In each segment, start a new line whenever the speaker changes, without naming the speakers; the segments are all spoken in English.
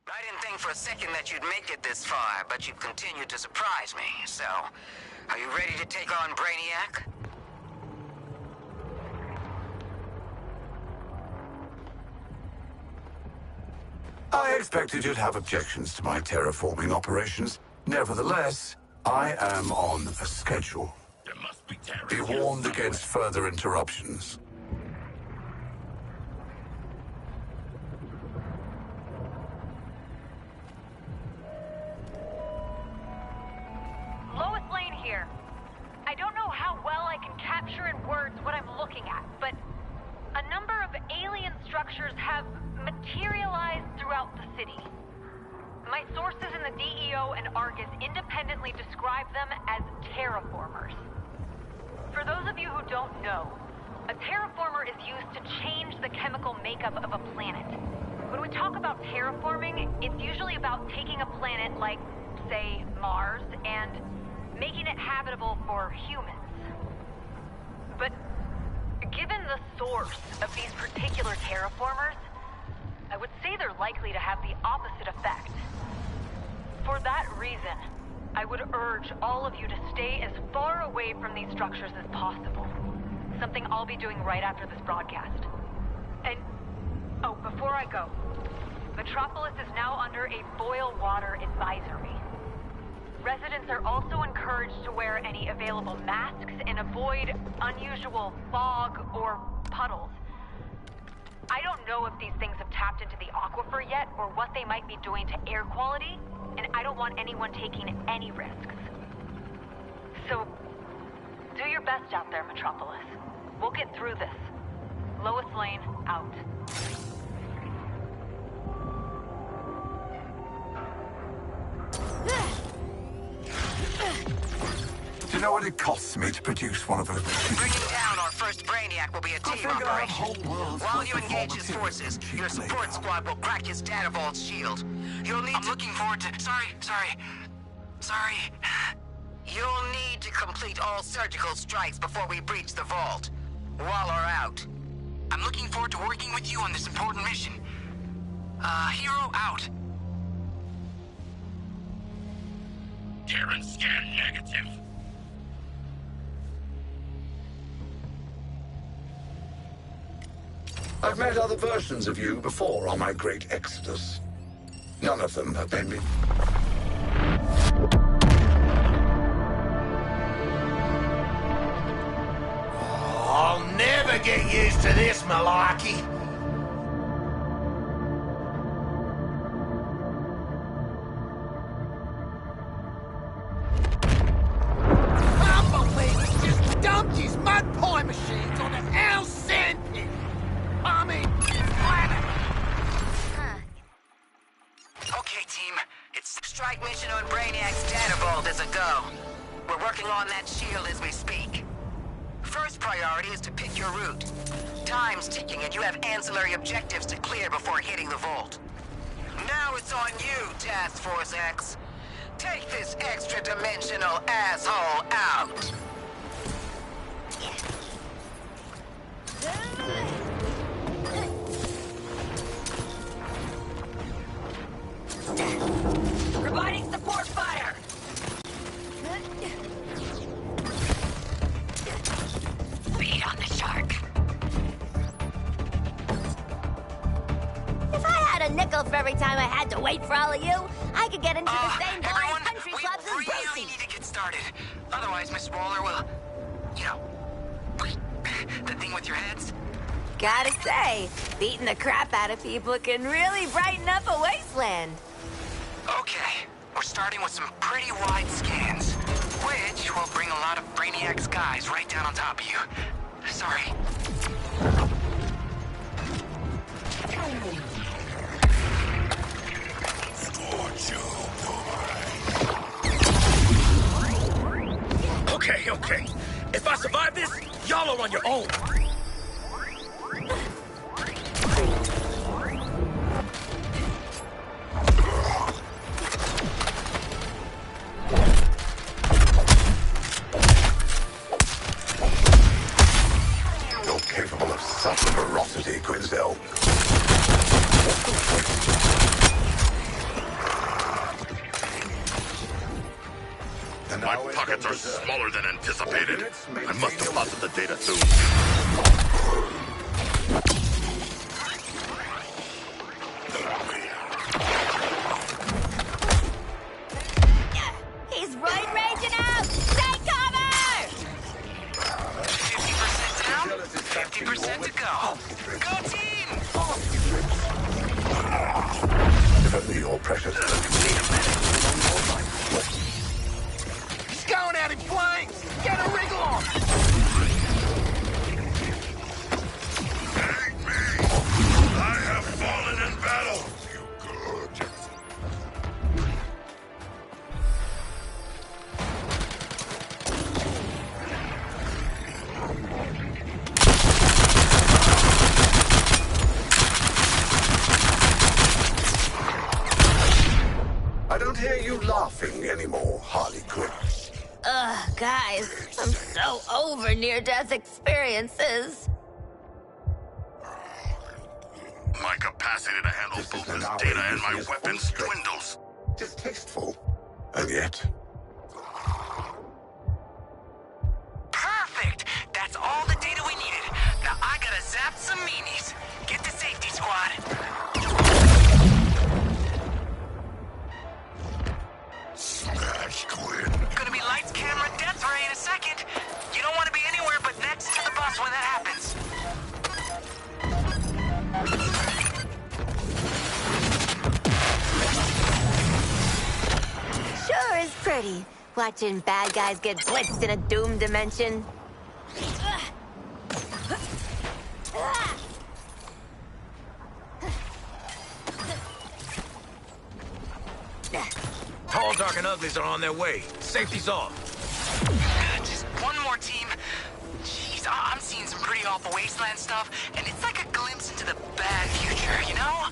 I didn't think for a second that you'd make it this far, but you've continued to surprise me. So, are you ready to take on Brainiac?
I expected you'd have objections to my terraforming operations. Nevertheless, I am on a schedule.
There must be terror.
Be warned against further interruptions.
Lois Lane here. I don't know how well I can capture in words what I'm looking at, but a number of alien structures have materialized throughout the city. My sources in the DEO and Argus independently describe them as terraformers. For those of you who don't know, a terraformer is used to change the chemical makeup of a planet. When we talk about terraforming, it's usually about taking a planet like, say, Mars, and making it habitable for humans. But given the source of these particular terraformers, I would say they're likely to have the opposite effect. For that reason, I would urge all of you to stay as far away from these structures as possible. Something I'll be doing right after this broadcast. And, oh, before I go, Metropolis is now under a boil water advisory. Residents are also encouraged to wear any available masks and avoid unusual fog or puddles. I don't know if these things have tapped into the aquifer yet or what they might be doing to air quality, and I don't want anyone taking any risks. So, do your best out there, Metropolis. We'll get through this. Lois Lane, out.
Do you know what it costs me to produce one of those machines?
Bringing down our first Brainiac will be a team operation. While you engage his forces, your support squad will crack his data vault's shield. You'll need I'm looking forward to... Sorry. You'll need to complete all surgical strikes before we breach the vault. Waller out. I'm looking forward to working with you on this important mission. Hero out.
Terran scan negative.
I've met other versions of you before on my great exodus. None of them have made me...
I'll never get used to this malarkey. Unbelievable! Just dumped his mud pie machines on an owl sandpit. I mean, planet.
Okay, team. It's strike mission on Brainiac's data vault is a go. We're working on that shield as we speak. First priority is to pick your route. Time's ticking and you have ancillary objectives to clear before hitting the vault. Now it's on you, Task Force X. Take this extra-dimensional asshole out.
Providing support fire!
Feed on the shark.
If I had a nickel for every time I had to wait for all of you, I could get into the same blind
Everyone,
country
we
clubs as
really
Brucey.
need to get started. Otherwise, Miss Waller will... You know... The thing with your heads?
Gotta say, beating the crap out of people can really brighten up a wasteland.
Okay, we're starting with some pretty wide scans, which will bring a lot of Brainiac's guys right down on top of you. Sorry.
Okay. If I survive this, y'all are on your own.
You're capable of such ferocity, Ktjl.
smaller than anticipated. I must deposit the data soon.
He's roid raging out! Take cover!
50% down, 50% to go. Go team!
If only your precious...
He's going out in flames! Get a wriggle on!
Aid me! I have fallen in battle! You good.
I don't hear you laughing anymore, Harley Quinn.
Ugh, guys, I'm so over near-death experiences.
My capacity to handle
This
both
is
this
an
data and my
outrageous
weapons
monster.
dwindles.
Distasteful. And yet...
Perfect! That's all the data we needed. Now I gotta zap some meanies. Get to safety, squad.
Smash Quinn.
Gonna be lights, camera, death ray in a second. You don't want to be anywhere but next to the bus when that happens.
Sure is pretty, watching bad guys get blitzed in a doomed dimension.
Tall, dark, and uglies are on their way. Safety's off.
Just one more team. Jeez, I'm seeing some pretty awful wasteland stuff, and it's like a glimpse into the bad future, you know?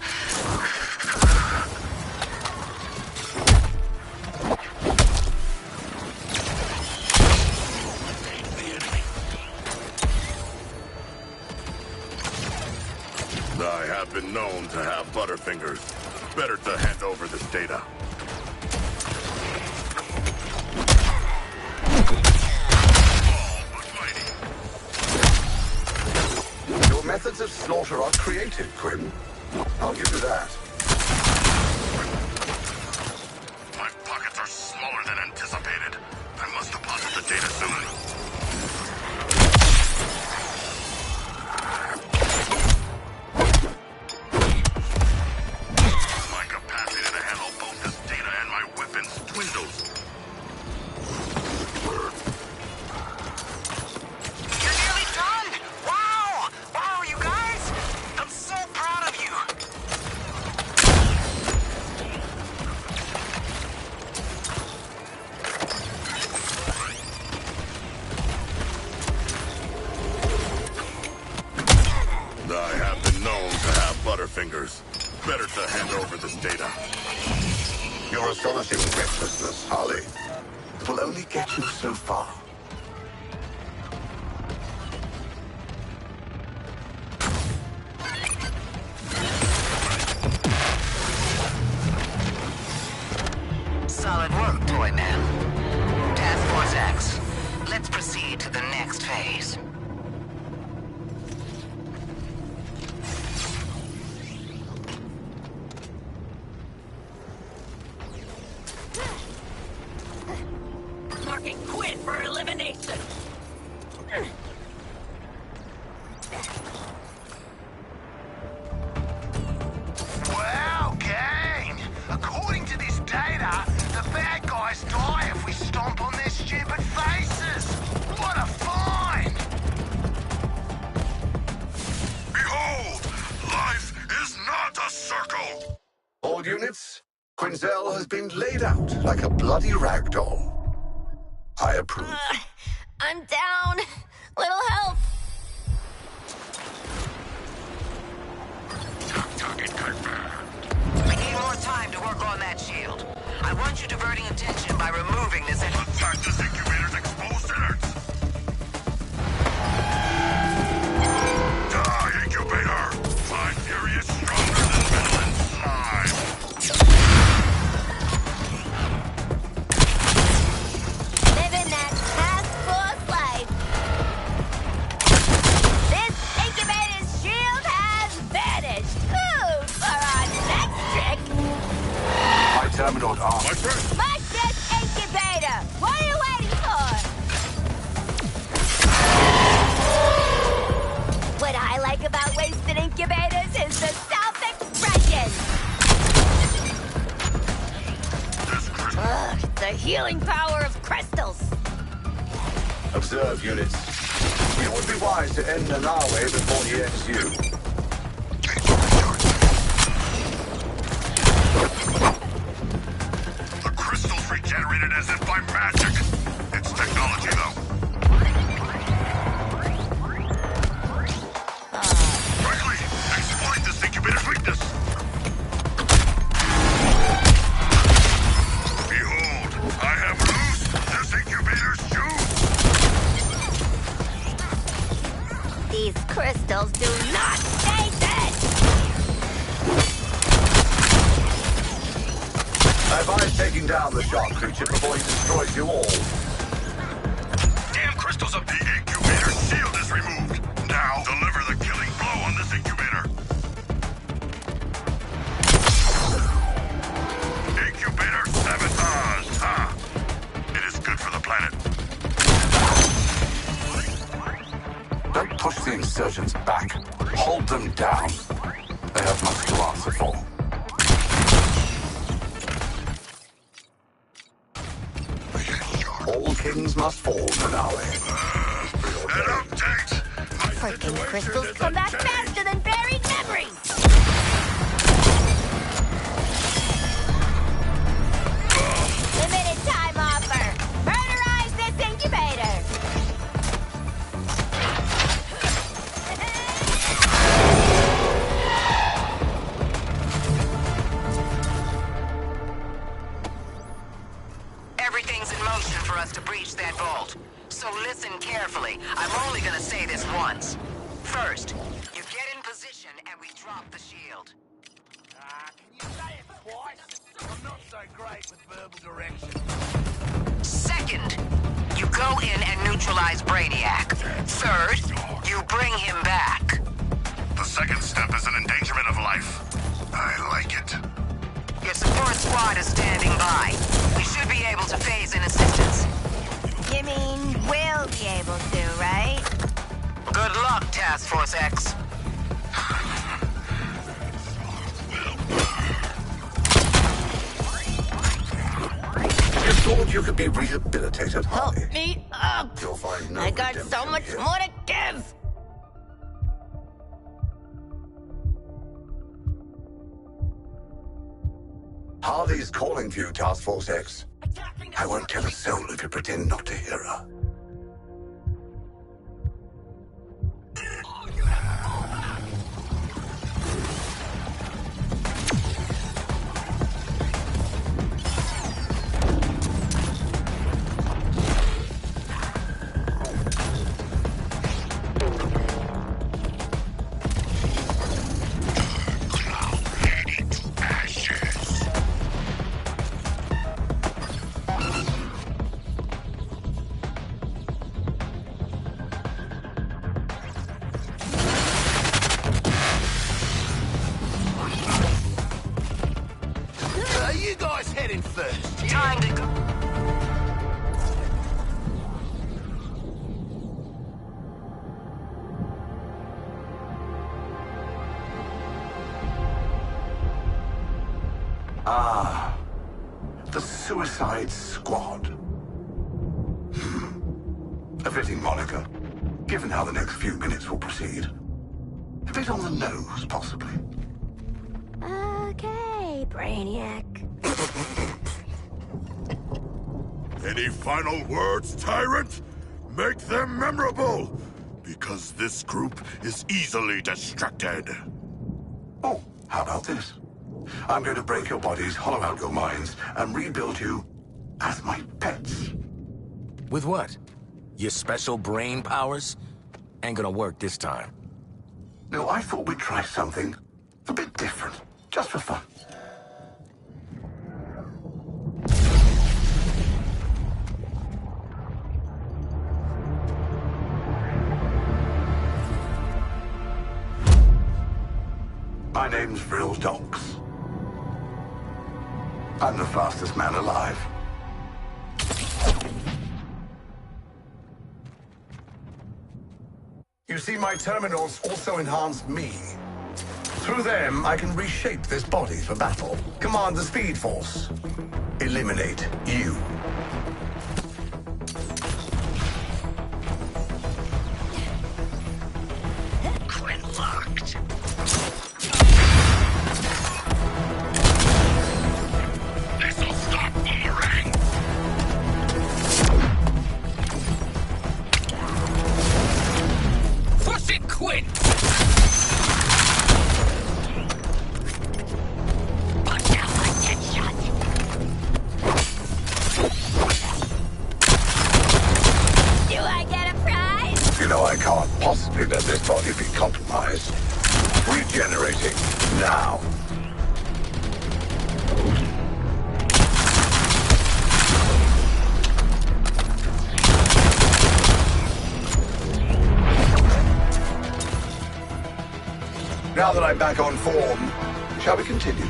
I have been known to have butterfingers. Better to hand over this data.
Your methods of slaughter are creative, Quinn. I'll give you that.
My pockets are smaller than anticipated. I must deposit the data soon. My capacity to handle both this data and my weapons dwindles.
You're nearly done! Wow! Wow, you guys! I'm so proud of you!
I have been known to have butterfingers. Better to hand over this data.
Your astonishing recklessness, Harley, will only get you so far.
Solid work, Toy Man. Task Force X. Let's proceed to the next phase.
Marking quit for elimination.
Well, gang, according to this data, the bad guys die if we stomp on their stupid faces. What a find!
Behold! Life is not a circle!
All units, Ktjl has been laid out like a bloody rag doll. I approve.
I'm down. Little help.
Target confirmed.
We need more time to work on that shield. I want you diverting attention by removing this...
Attack this incubator's exposed innards! Die, incubator! My fury is stronger than venom and slime!
Live in that
I'm not armed.
My friend!
Smash this incubator! What are you waiting for? What I like about wasted incubators is the self-expression. Ugh, the healing power of crystals.
Observe, units. It would be wise to end Nanawe before he ends you.
The crystals regenerated as if by magic. It's technology, though. Quickly, exploit this incubator's weakness. Behold, I have loosed this incubator's juice.
These crystals do not taste
I advise taking down the shark creature before he destroys you all.
Damn crystals of the incubator's shield is removed. Now, deliver the killing blow on this incubator. Incubator sabotaged, huh? It is good for the planet.
Don't push the insurgents back. Hold them down. They have much to answer for. All kings must fall, Nanawe.
An update!
Freaking crystals come back faster than buried memories! Limited time offer! Murderize this incubator!
Everything's in motion for us to breach that vault. So listen carefully. I'm only gonna say this once. First, you get in position and we drop the shield.
Can you say it twice? I'm not so great with verbal direction.
Second, you go in and neutralize Brainiac. Third, you bring him back.
The second step is an endangerment of life. I like it.
Your support squad is standing by. We should be able to phase in assistance.
You mean we'll be able to, right?
Good luck, Task Force X.
You thought you could be rehabilitated,
Help
Harley.
me up!
You'll find no
I got so
redemption
much
here.
more to give!
Harley's calling for you, Task Force X. I won't tell a soul if you pretend not to hear her.
You guys heading first.
Time to go.
Ah, the Suicide Squad. A fitting moniker, given how the next few minutes will proceed. A bit on the nose, possibly.
Okay, Brainiac.
Any final words, Tyrant? Make them memorable! Because this group is easily distracted.
Oh, how about this? I'm going to break your bodies, hollow out your minds, and rebuild you as my pets.
With what? Your special brain powers? Ain't gonna work this time.
No, I thought we'd try something a bit different, just for fun. My name's Vril Donks. I'm the fastest man alive. You see, my terminals also enhance me. Through them, I can reshape this body for battle. Command the Speed Force. Eliminate you.
Quinn locked.
This'll stop Boomerang.
Push it, Quinn! Watch out for Deadshot.
Do I get a prize?
You know I can't possibly let this body be compromised. Regenerating now. Now that I'm back on form, shall we continue?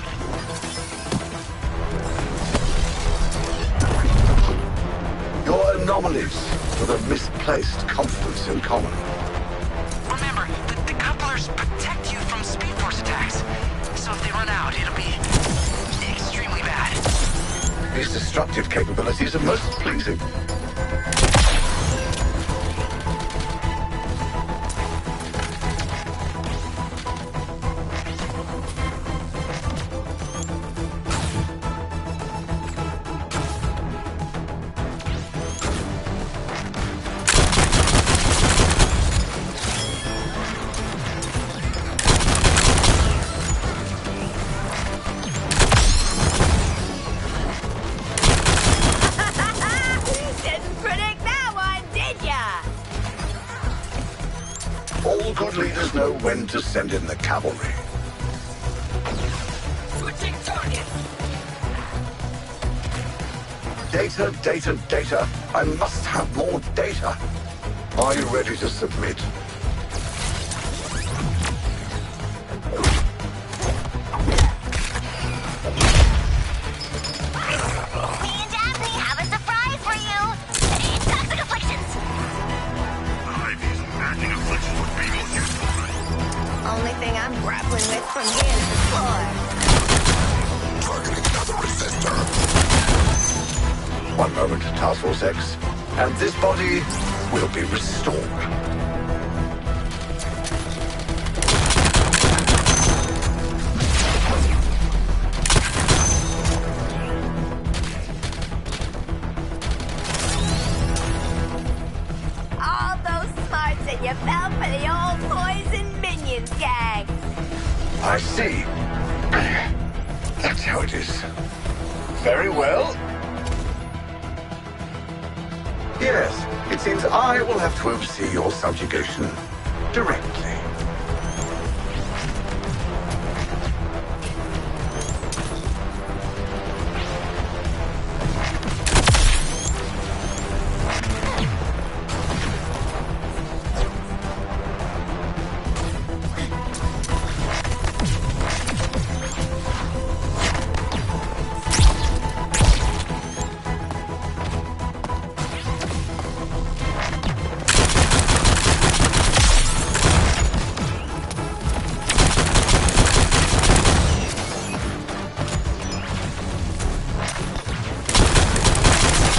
You're anomalies with a misplaced confidence in common.
Remember, the couplers protect you from Speed Force attacks. So if they run out, it'll be extremely bad.
These destructive capabilities are most pleasing.
Didn't predict that one, did ya?
All good leaders know when to send in the cavalry.
Switching target.
Data, data, data. I must have more data. Are you ready to submit?
Me and Daphne have a surprise for you. Toxic afflictions.
Ivy's matching afflictions would be most useful.
Only thing I'm grappling with from here is the floor.
Targeting another resistor. One moment, Task Force X. And this body will be restored.
All those smarts that you fell for the old poison minions gang.
I see. That's how it is. Very well. Yes, it seems I will have to oversee your subjugation directly.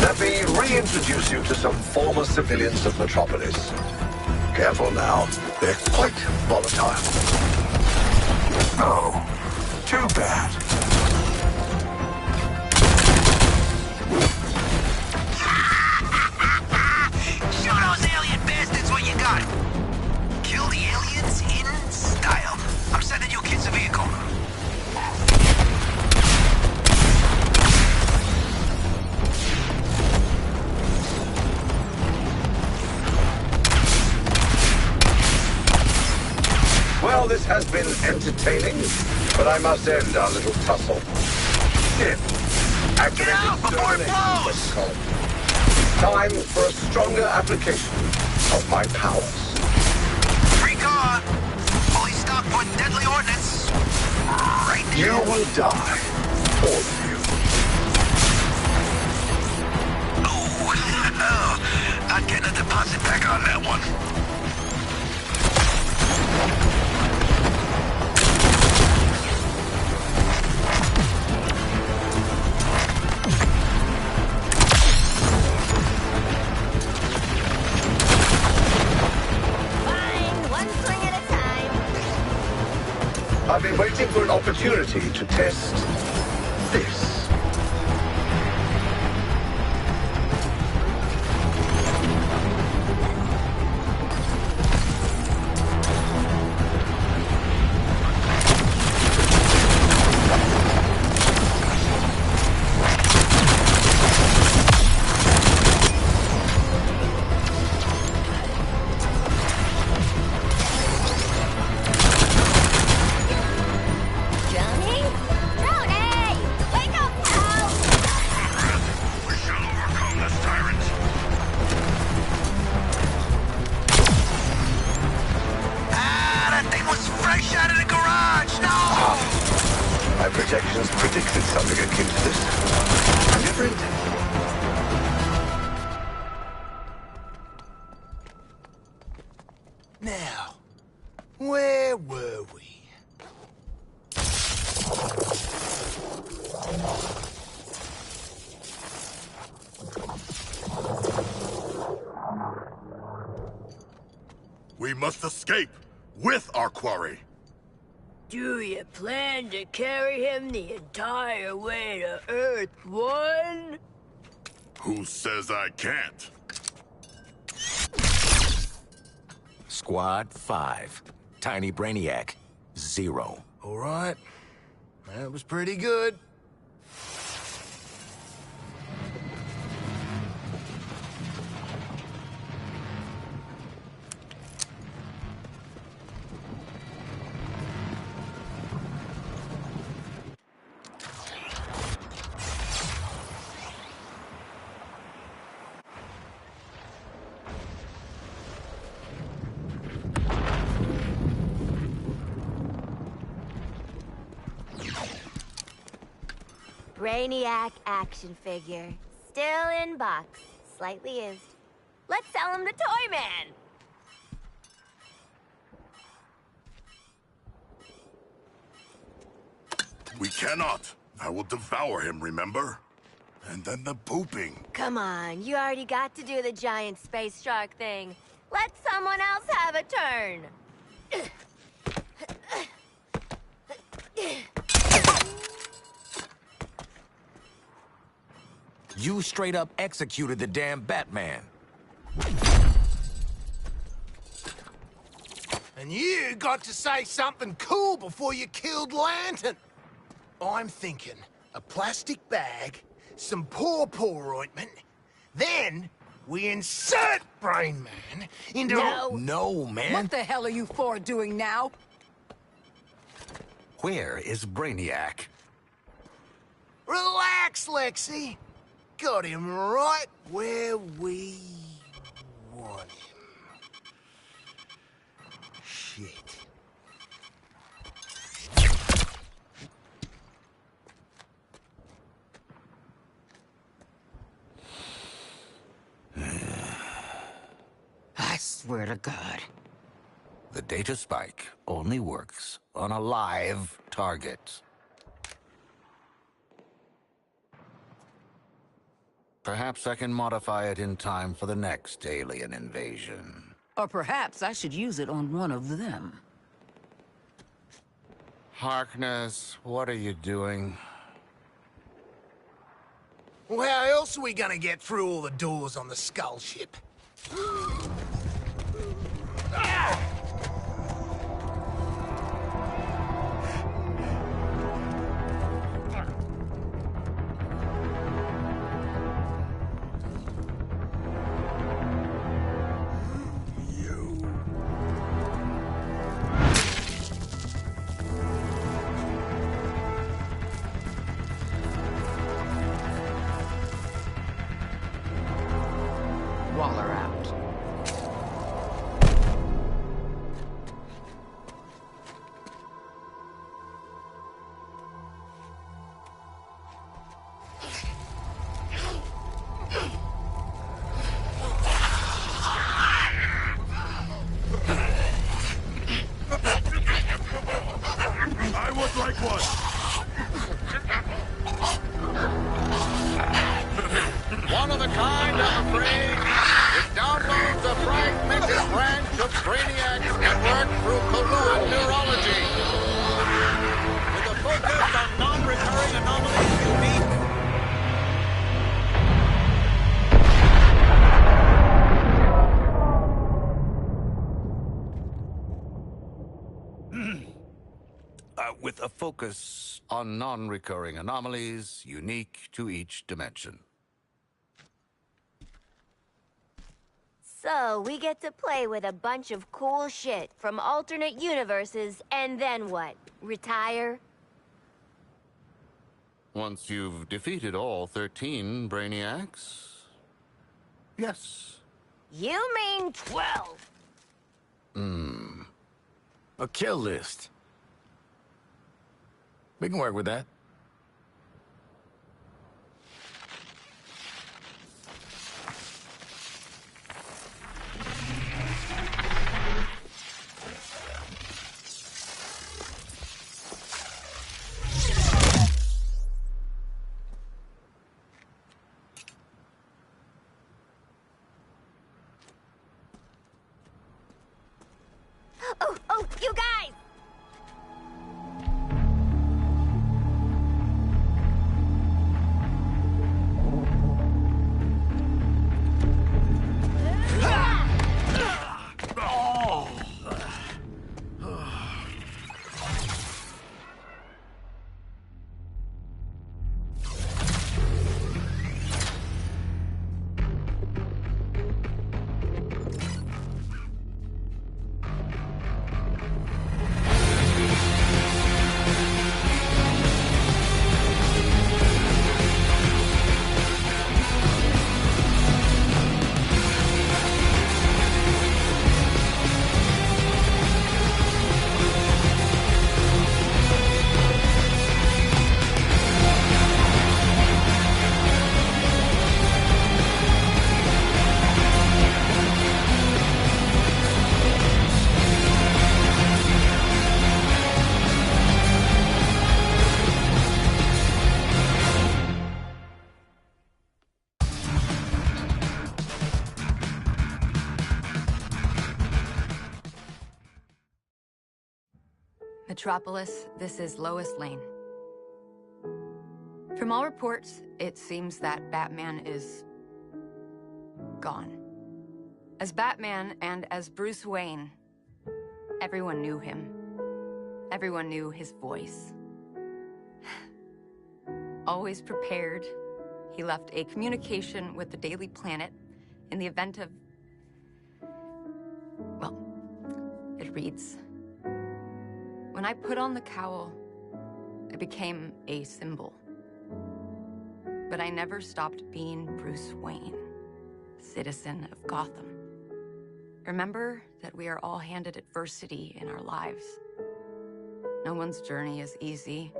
Let me reintroduce you to some former civilians of Metropolis. Careful now, they're quite volatile. Oh, too bad.
Show those alien bastards what you got. Kill the aliens in style. I'm sending you kids a vehicle.
Well, this has been entertaining, but I must end our little tussle. Shit. Activated
Get out before it
termination
blows!
protocol. Time for a stronger application of my powers.
Free car. Fully stocked with deadly ordnance. Right there.
You will die, all of you.
Not getting a deposit back on that one.
Fine, one swing at a time.
I've been waiting for an opportunity to test this.
Johnny? Johnny! Wake up, pal!
We shall overcome this tyrant.
Ah, that thing was fresh out of the garage. No!
My projections predicted something akin to this. I never intended.
Now, where were we?
We must escape with our quarry.
Do you plan to carry him the entire way to Earth 1?
Who says I can't?
Squad 5. Tiny Brainiac 0.
All right. That was pretty good.
Brainiac action figure. Still in box. Slightly used. Let's sell him to Toy Man!
We cannot. I will devour him, remember? And then the pooping.
Come on, you already got to do the giant space shark thing. Let someone else have a turn.
You straight up executed the damn Batman.
And you got to say something cool before you killed Lantern. I'm thinking a plastic bag, some paw ointment, then we insert Brain Man into...
No, man.
What the hell are you four doing now?
Where is Brainiac?
Relax, Lexi. Got him right where we want him. Shit.
I swear to God.
The data spike only works on a live target. Perhaps I can modify it in time for the next alien invasion.
Or perhaps I should use it on one of them.
Harkness, what are you doing?
Well, how else are we gonna get through all the doors on the Skull ship?
Waller out.
focus on non-recurring anomalies unique to each dimension.
So, we get to play with a bunch of cool shit from alternate universes, and then what? Retire?
Once you've defeated all 13 Brainiacs, yes.
You mean 12?
A kill list. We can work with that.
Oh, you guys!
Metropolis, this is Lois Lane. From all reports, it seems that Batman is gone. As Batman and as Bruce Wayne, everyone knew him. Everyone knew his voice. Always prepared, he left a communication with the Daily Planet in the event of... Well, it reads... When I put on the cowl, it became a symbol. But I never stopped being Bruce Wayne, citizen of Gotham. Remember that we are all handed adversity in our lives. No one's journey is easy.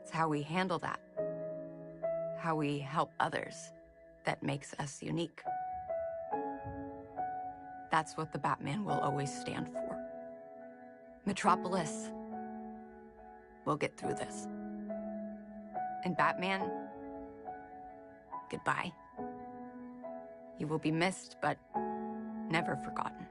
It's how we handle that, how we help others, that makes us unique. That's what the Batman will always stand for. Metropolis, we'll get through this. And Batman, goodbye. You will be missed, but never forgotten.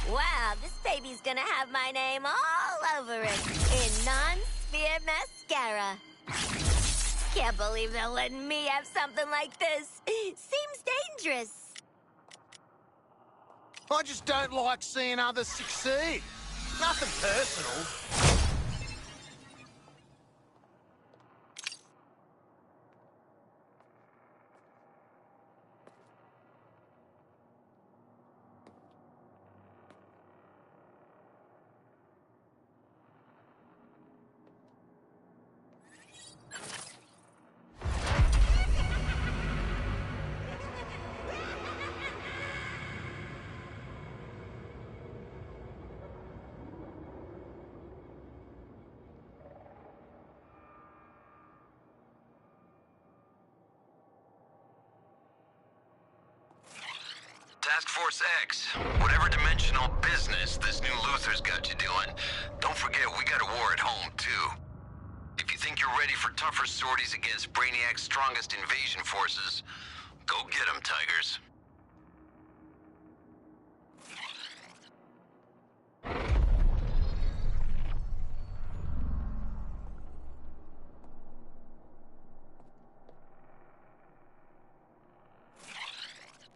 Wow, this baby's gonna have my name all over it in non-sphere mascara. Can't believe they're letting me have something like this. Seems dangerous.
I just don't like seeing others succeed. Nothing personal.
Task Force X, whatever dimensional business this new Luther's got you doing, don't forget we got a war at home, too. If you think you're ready for tougher sorties against Brainiac's strongest invasion forces, go get 'em, Tigers.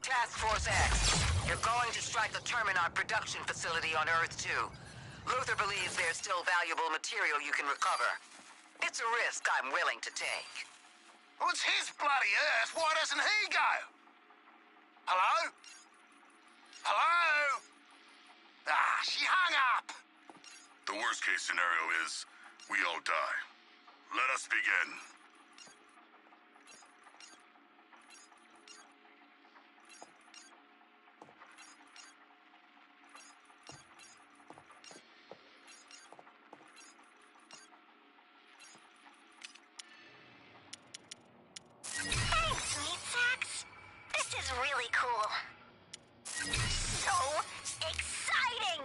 Task Force X, you're going to strike the Terminot production facility on Earth 2. Luther believes there's still valuable material you can recover. It's a risk I'm willing to take.
Well, it's his bloody Earth. Why doesn't he go? Hello? Hello? Ah, she hung up.
The worst case scenario is we all die. Let us begin.
Thanks, Meat Sacks. This is really cool. So exciting!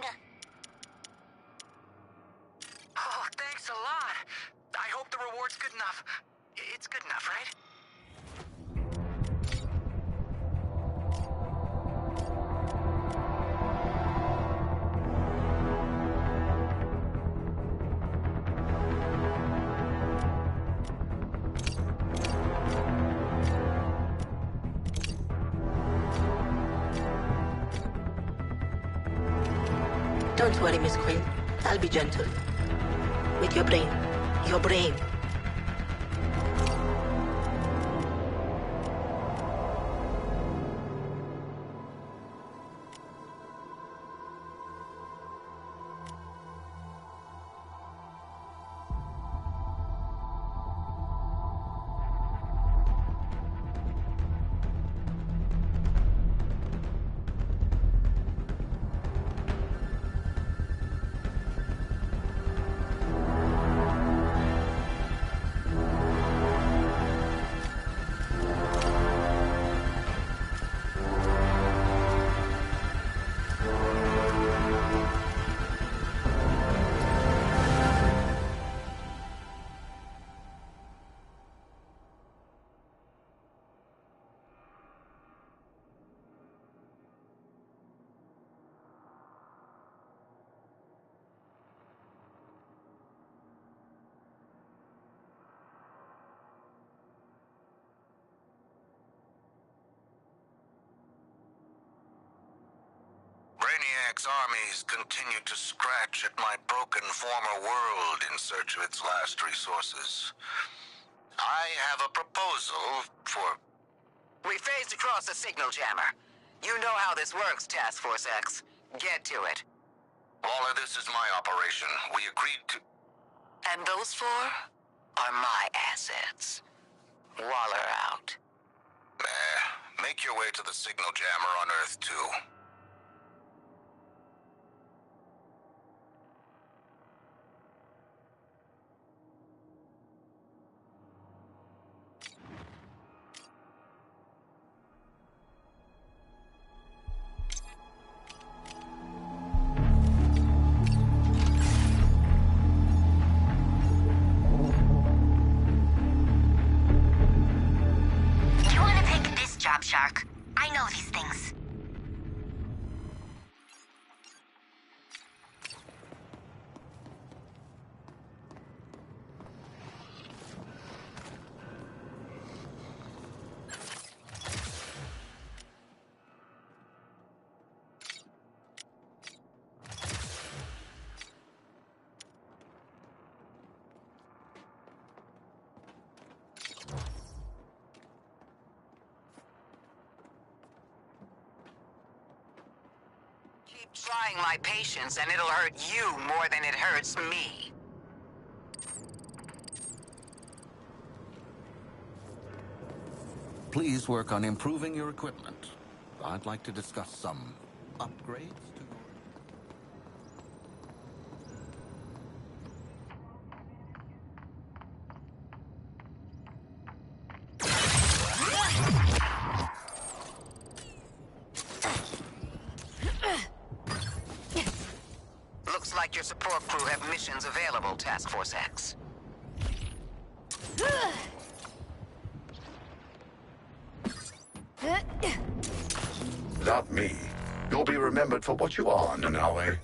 Oh, thanks a lot. I hope the reward's good enough. It's good enough, right?
Don't worry, Miss Quinn. I'll be gentle. With your brain. Your brain.
Brainiac's armies continue to scratch at my broken former world in search of its last resources. I have a proposal for...
We phased across the signal jammer. You know how this works, Task Force X. Get to it.
Waller, this is my operation. We agreed to...
And those four are my assets. Waller out.
Make your way to the signal jammer on Earth 2.
Shark. I know these things.
Trying my patience, and it'll hurt you more than it hurts me.
Please work on improving your equipment. I'd like to discuss some upgrades to your...
support crew have missions available, Task Force X.
Not me. You'll be remembered for what you are, Nanawe.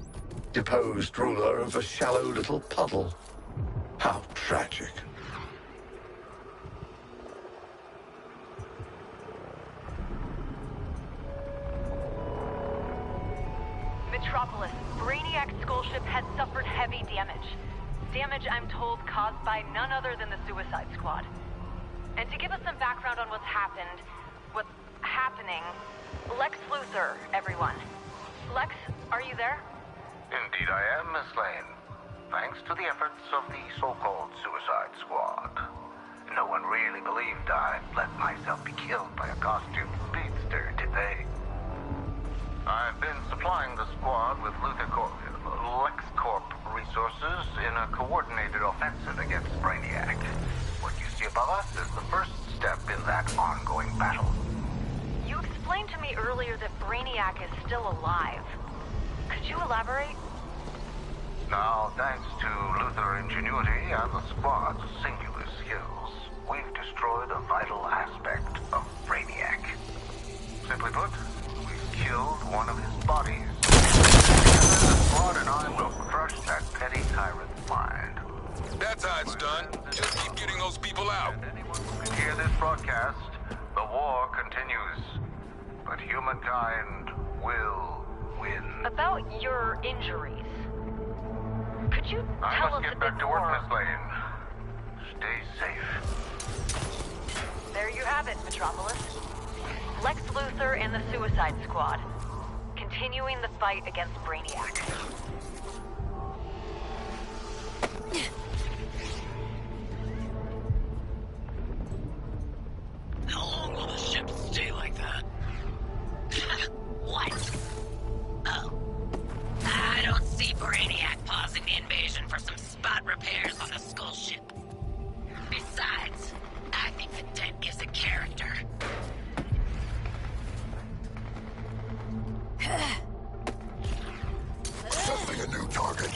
Deposed ruler of a shallow little puddle. How tragic.
Metropolis, Brainiac's skull ship has suffered heavy damage. Damage, I'm told, caused by none other than the Suicide Squad. And to give us some background on what's happening, Lex Luthor, everyone. Lex, are you there?
Indeed I am, Miss Lane. Thanks to the efforts of the so-called Suicide Squad. No one really believed I'd let myself be killed by a costume speedster, did they? I've been supplying the squad with LexCorp resources in a coordinated offensive against Brainiac. What you see above us is the first step in that ongoing battle.
You explained to me earlier that Brainiac is still alive. Could you elaborate?
Now, thanks to Luthor ingenuity and the squad's singular skills, we've destroyed a vital aspect of Brainiac. Simply put, we've killed one of his bodies. The squad and I will crush that petty tyrant's mind.
That's how it's done. Just keep getting those people out.
Anyone who can hear this broadcast, the war continues. But humankind will win.
About your injuries. Could you
I
tell
must
us
get
a
back
bit
to work,
more?
Miss Lane. Stay safe.
There you have it, Metropolis. Lex Luthor and the Suicide Squad. Continuing the fight against Brainiac.
How long will the ship stay like that? What? Oh. I don't see Brainiac pausing the invasion for some spot repairs on the skull ship. Besides, I think the dead gives a character.
Assessing a new target.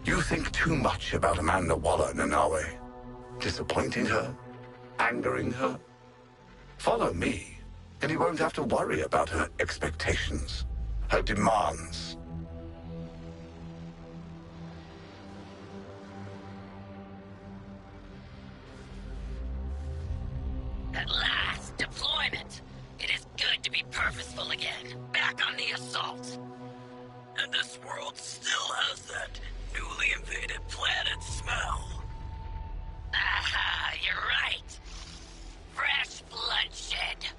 You think too much about Amanda Waller, Nanawe. Disappointing her? Angering her? Follow me. and he won't have to worry about her expectations, her demands.
At last, deployment. It is good to be purposeful again. Back on the assault. And this world still has that newly invaded planet smell. Aha, you're right. Fresh bloodshed.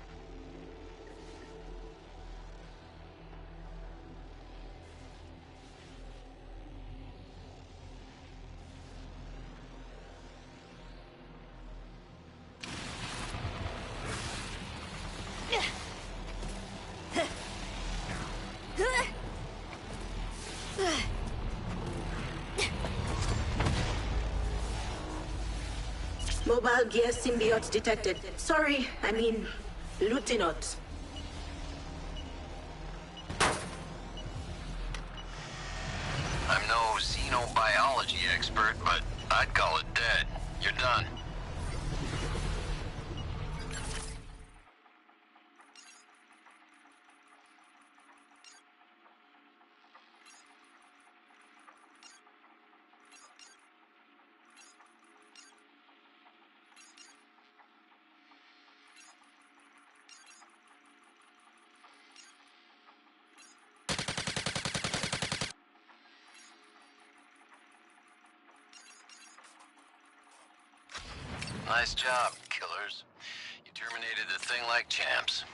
Mobile gear symbiotes detected. Sorry, I mean, Lieutenant.
I'm no xenobiology expert, but I'd call it dead. You're done. Nice job, killers. You terminated the thing like champs.